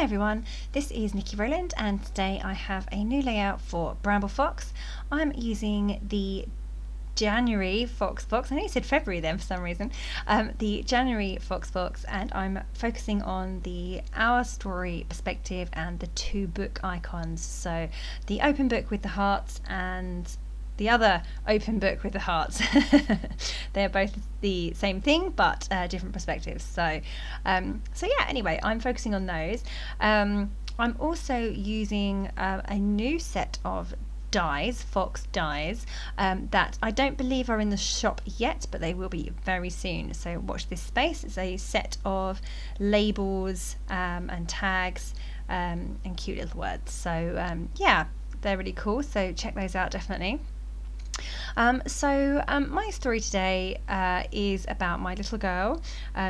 Hi everyone, this is Nikki Rowland and today I have a new layout for Bramble Fox. I'm using the January Fox box. I know you said February then for some reason. The January Fox box, and I'm focusing on the Our Story perspective and the two book icons. So the open book with the hearts and the other open book with the hearts. They're both the same thing but different perspectives. So yeah, anyway, I'm focusing on those. I'm also using a new set of dies, fox dies, that I don't believe are in the shop yet, but they will be very soon. So watch this space. It's a set of labels and tags and cute little words. So yeah, they're really cool. So check those out definitely. My story today is about my little girl.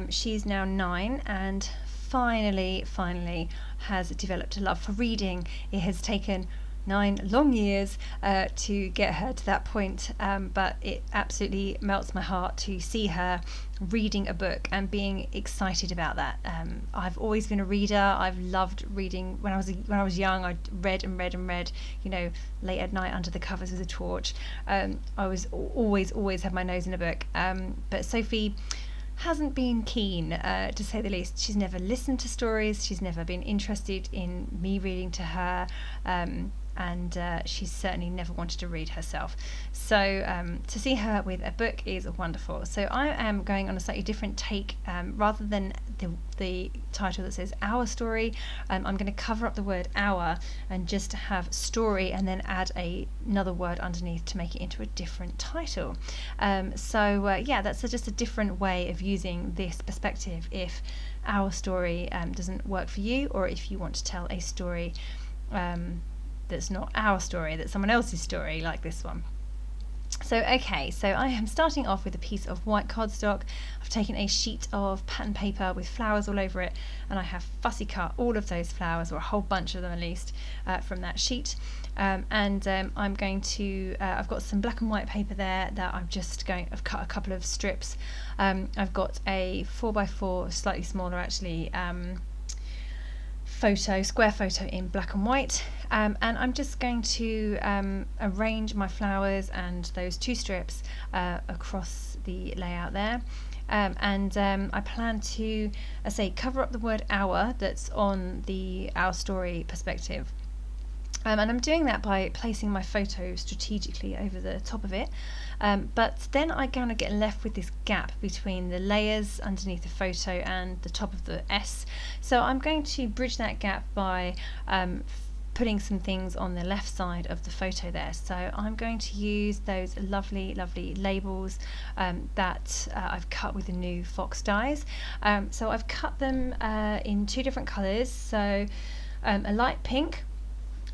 She's now 9 and finally has developed a love for reading. It has taken 9 long years to get her to that point, but it absolutely melts my heart to see her reading a book and being excited about that. I've always been a reader. I've loved reading. When I was young, I read, you know, late at night under the covers with a torch. I was always had my nose in a book, but Sophie hasn't been keen, to say the least. She's never listened to stories. She's never been interested in me reading to her, and she's certainly never wanted to read herself. So to see her with a book is wonderful. So I am going on a slightly different take. Rather than the title that says Our Story, I'm going to cover up the word our and just have story and then add another word underneath to make it into a different title. Yeah, that's just a different way of using this perspective if Our Story doesn't work for you, or if you want to tell a story that's not our story, that's someone else's story, like this one. So I am starting off with a piece of white cardstock. I've taken a sheet of pattern paper with flowers all over it, and I have fussy cut all of those flowers, or a whole bunch of them at least, from that sheet. I'm going to, I've got some black and white paper there that I've cut a couple of strips. I've got a 4x4, slightly smaller actually, square photo in black and white, and I'm just going to arrange my flowers and those two strips across the layout there, I plan to, cover up the word our that's on the Our Story perspective. And I'm doing that by placing my photo strategically over the top of it. But then I kind of get left with this gap between the layers underneath the photo and the top of the S. So I'm going to bridge that gap by putting some things on the left side of the photo there. So I'm going to use those lovely labels that I've cut with the new Fox dies. So I've cut them in two different colours. So a light pink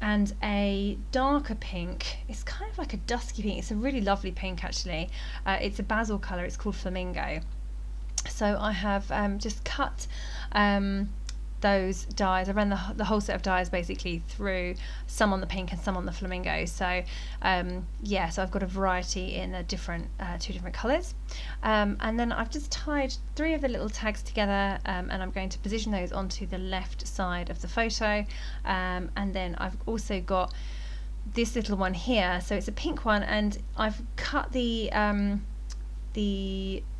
and a darker pink. It's kind of like a dusky pink. It's a really lovely pink actually. It's a basil colour. It's called Flamingo. So I have just cut those dies. I ran the whole set of dies basically through, some on the pink and some on the Flamingo. So yeah, so I've got a variety in a different two different colours, and then I've just tied 3 of the little tags together, and I'm going to position those onto the left side of the photo, and then I've also got this little one here. So it's a pink one, and I've cut the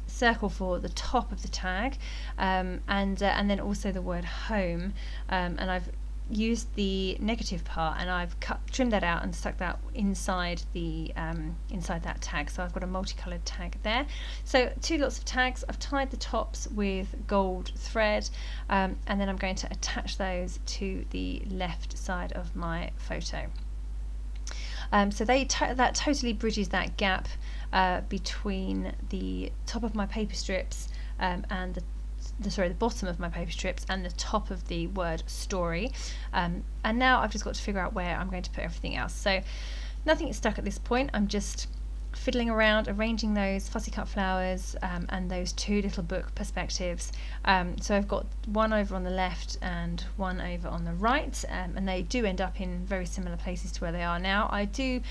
circle for the top of the tag, and then also the word home, and I've used the negative part and I've trimmed that out and stuck that inside the inside that tag. So I've got a multicolored tag there. So 2 lots of tags. I've tied the tops with gold thread, and then I'm going to attach those to the left side of my photo. So that totally bridges that gap between the top of my paper strips and the bottom of my paper strips and the top of the word story. And now I've just got to figure out where I'm going to put everything else. So nothing is stuck at this point. I'm just fiddling around, arranging those fussy cut flowers and those 2 little book perspectives. So I've got one over on the left and one over on the right, and they do end up in very similar places to where they are now. I do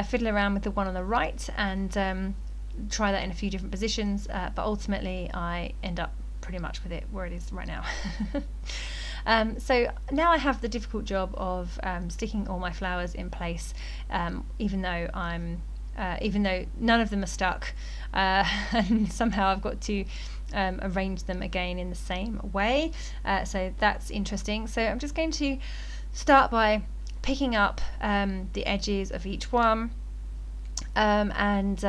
fiddle around with the one on the right and try that in a few different positions, but ultimately I end up pretty much with it where it is right now. So now I have the difficult job of sticking all my flowers in place, even though none of them are stuck, and somehow I've got to arrange them again in the same way. So that's interesting. So I'm just going to start by picking up the edges of each one, and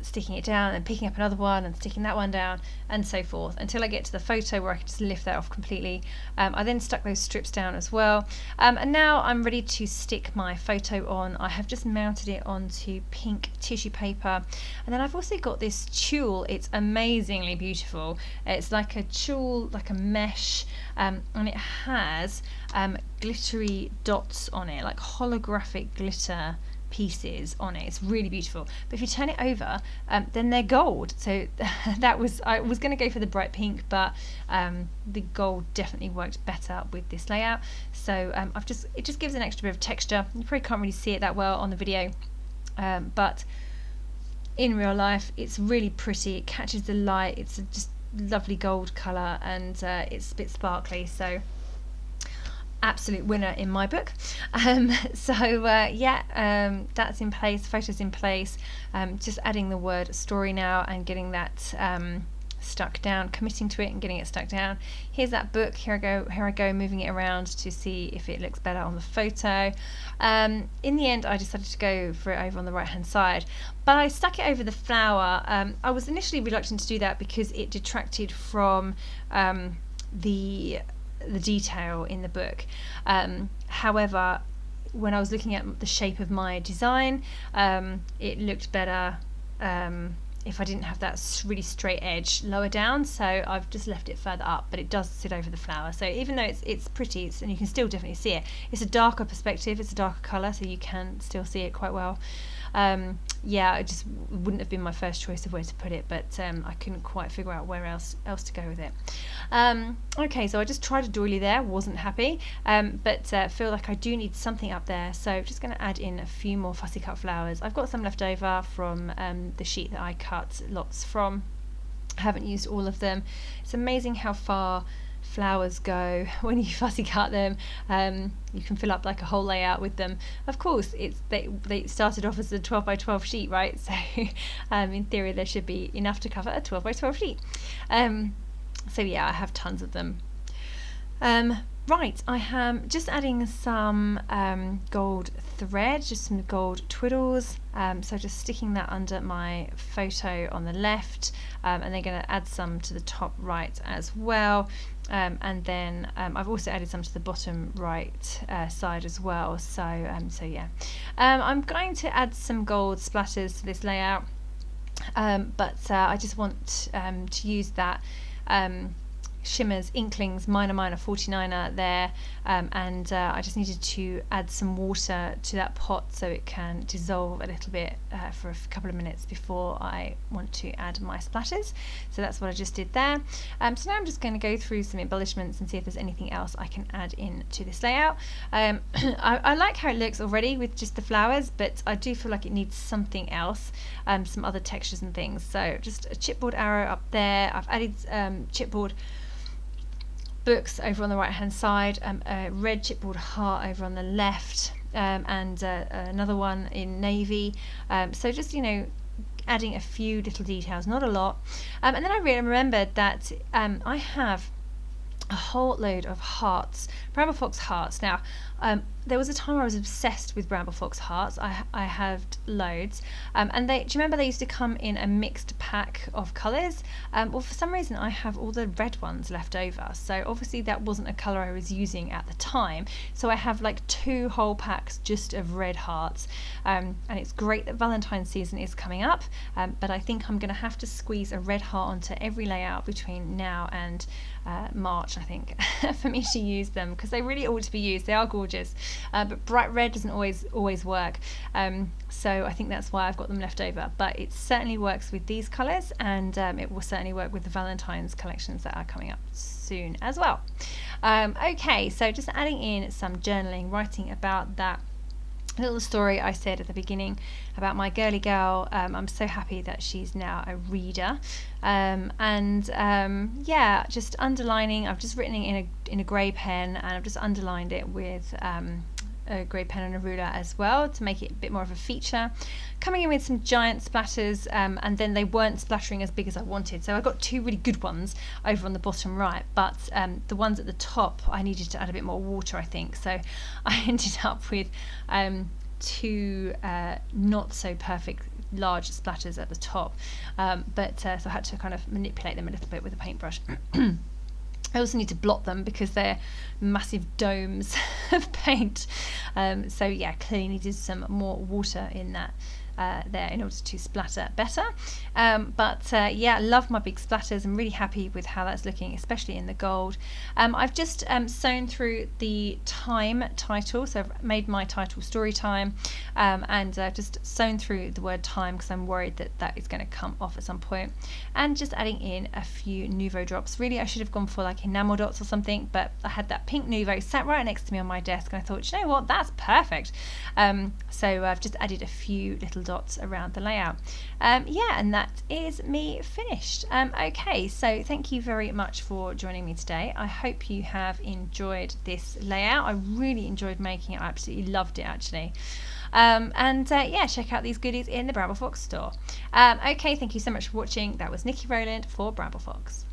sticking it down, and picking up another one and sticking that one down, and so forth, until I get to the photo where I can just lift that off completely. I then stuck those strips down as well, and now I'm ready to stick my photo on. I have just mounted it onto pink tissue paper, and then I've also got this tulle. It's amazingly beautiful. It's like a tulle, like a mesh, and it has glittery dots on it, like holographic glitter pieces on it. It's really beautiful, but if you turn it over, then they're gold. So I was going to go for the bright pink, but the gold definitely worked better with this layout. So it just gives an extra bit of texture. You probably can't really see it that well on the video, but in real life it's really pretty. It catches the light. It's just lovely gold colour, and it's a bit sparkly. So absolute winner in my book. That's in place, photos in place. Just adding the word story now and getting that stuck down, committing to it and getting it stuck down. Here's that book. Here I go moving it around to see if it looks better on the photo. In the end I decided to go for it over on the right hand side, but I stuck it over the flower. I was initially reluctant to do that because it detracted from the detail in the book. However, when I was looking at the shape of my design, it looked better if I didn't have that really straight edge lower down, so I've just left it further up, but it does sit over the flower. So even though it's pretty, and you can still definitely see it, it's a darker perspective, it's a darker colour, so you can still see it quite well. It just wouldn't have been my first choice of where to put it, but I couldn't quite figure out where else to go with it. Okay, so I just tried a doily there, wasn't happy, but feel like I do need something up there, so I'm just going to add in a few more fussy cut flowers. I've got some left over from the sheet that I cut lots from. I haven't used all of them. It's amazing how far flowers go when you fussy cut them. You can fill up like a whole layout with them. Of course, they started off as a 12 by 12 sheet, right? So in theory there should be enough to cover a 12 by 12 sheet. So yeah, I have tons of them. Right, I am just adding some gold thread, just some gold twiddles, so just sticking that under my photo on the left, and then going to add some to the top right as well, and then I've also added some to the bottom right side as well, so yeah. I'm going to add some gold splatters to this layout, but I just want to use that Shimmers Inklings Minor 49er there, and I just needed to add some water to that pot so it can dissolve a little bit for a couple of minutes before I want to add my splatters. So that's what I just did there. So now I'm just going to go through some embellishments and see if there's anything else I can add in to this layout. I like how it looks already with just the flowers, but I do feel like it needs something else, some other textures and things. So just a chipboard arrow up there. I've added chipboard books over on the right hand side, a red chipboard heart over on the left, and another one in navy, so just, you know, adding a few little details, not a lot. And then I really remembered that I have a whole load of hearts, Bramble Fox hearts. Now there was a time where I was obsessed with Bramble Fox hearts. I have loads, and do you remember they used to come in a mixed pack of colours? Well, for some reason I have all the red ones left over, so obviously that wasn't a colour I was using at the time, so I have like 2 whole packs just of red hearts, and it's great that Valentine's season is coming up, but I think I'm going to have to squeeze a red heart onto every layout between now and March, I think, for me to use them, because they really ought to be used. They are gorgeous, but bright red doesn't always work, so I think that's why I've got them left over, but it certainly works with these colours, and it will certainly work with the Valentine's collections that are coming up soon as well. Okay, so just adding in some journaling, writing about that little story I said at the beginning about my girly girl. I'm so happy that she's now a reader, yeah, just underlining. I've just written it in a grey pen, and I've just underlined it with a grey pen and a ruler as well to make it a bit more of a feature. Coming in with some giant splatters, and then they weren't splattering as big as I wanted, so I got two really good ones over on the bottom right, but the ones at the top I needed to add a bit more water, I think, so I ended up with two not so perfect large splatters at the top, but so I had to kind of manipulate them a little bit with a paintbrush. I also need to blot them because they're massive domes of paint. So yeah, clearly needed some more water in that there in order to splatter better. Yeah, love my big splatters. I'm really happy with how that's looking, especially in the gold. I've just sewn through the time title, so I've made my title story time, and just sewn through the word time because I'm worried that that is going to come off at some point, and just adding in a few Nouveau drops. Really, I should have gone for like enamel dots or something, but I had that pink Nouveau sat right next to me on my desk, and I thought, you know what, that's perfect. So I've just added a few little dots around the layout. Yeah, and that is me finished. Okay, so thank you very much for joining me today. I hope you have enjoyed this layout. I really enjoyed making it. I absolutely loved it, actually. Yeah, check out these goodies in the Bramble Fox store. Okay, thank you so much for watching. That was Nikki Rowland for Bramble Fox.